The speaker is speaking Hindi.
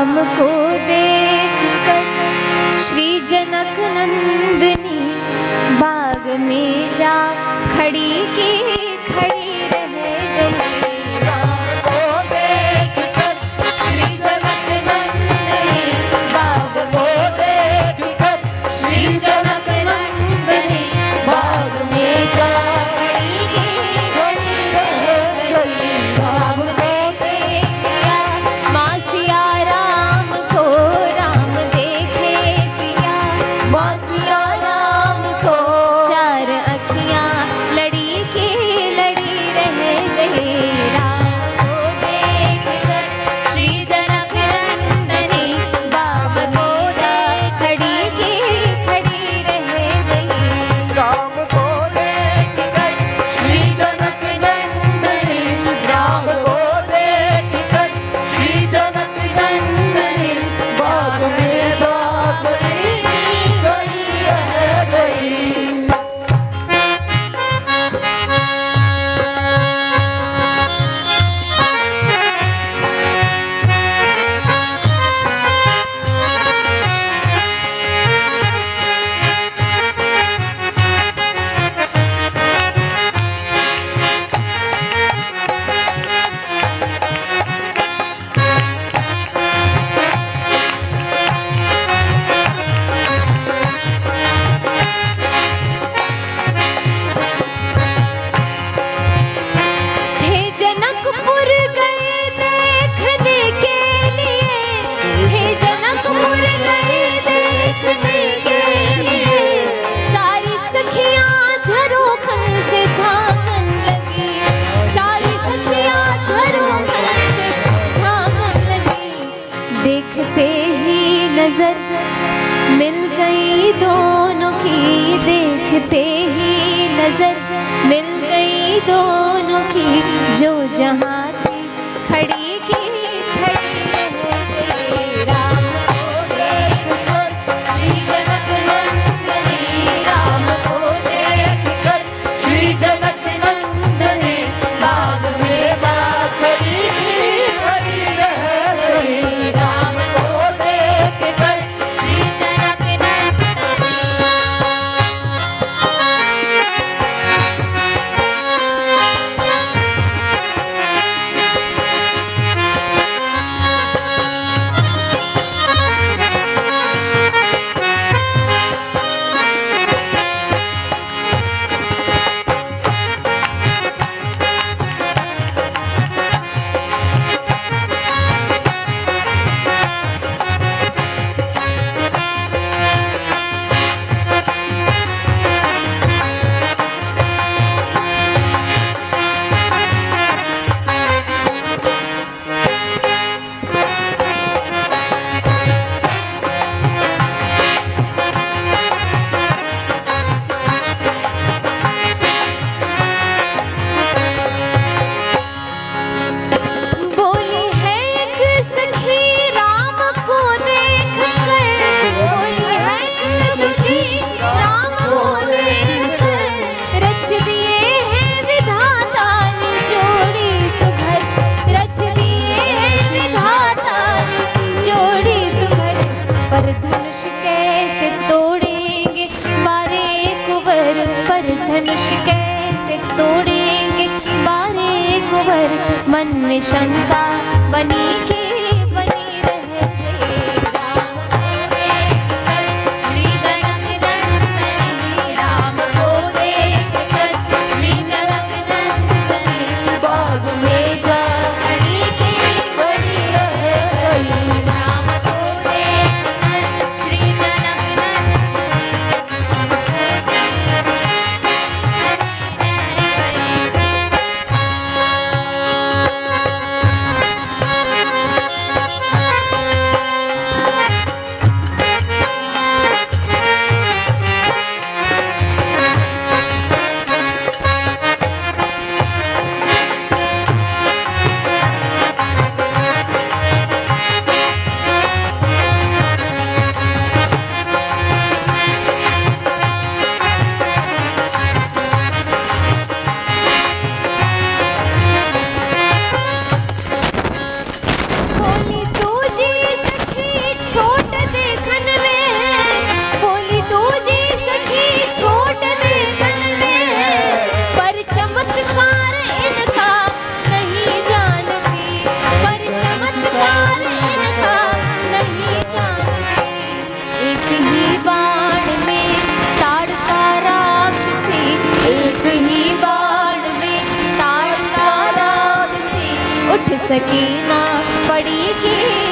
राम को देख कर श्री जनक नंदिनी बाग में जा खड़ी की खड़ी रह गई। राम को देख कर श्री जनक नंदिनी बाग को देख कर श्री जनक नंदिनी बाग में जा खड़ी की खड़ी रह गई। राम को देखा माँ सिया राम को राम देखे सिया, माँ सिया राम को चार अखियाँ लड़ी की लड़ी रह गई। राम को देख कर श्री जनक नंदिनी बाग को देख खड़ी की खड़ी रह गई। राम को देख कर श्री जनक नंदिनी राम को देख कर श्री जनक नंदिनी बाग में जा खड़ी खड़ी रह गई। थे जनकपुर गए देखने के लिए, थे जनकपुर गए देखने के लिए, सारी सखियाँ झरोखन से झांकन लगी, सारी सखियाँ झरोखन से झांकन लगी। देखते ही नजर मिल गई दोनों की, देखते ही नजर मिल गई दोनों की, जो जहाँ थी खड़ी की खड़ी रह गई। राम को देख कर श्री जनक नंदिनी राम को देख कर श्री जनक नंदिनी बाग में जा खड़ी खड़ी रह गई। राम को देख कर श्री जनक नंदिनी बोली है एक सखी राम को देख कर, बोली है एक सखी राम को देख कर, रच दिए हैं विधाता ने जोड़ी सुघर, रच दिए हैं विधाता ने जोड़ी सुघर। पर धनुष कैसे तोड़ेंगे बारे कुंवर, पर धनुष कैसे तोड़ेंगे बारे कुंवर, मन में शंका बनी की बनी रह गई। राम को देख कर श्री जनक नंदिनी राम को देख कर श्री जनक नंदिनी बाग में जा खड़ी खड़ी रह गई। राम को देख कर श्री जनक नंदिनी सकीना पड़ी की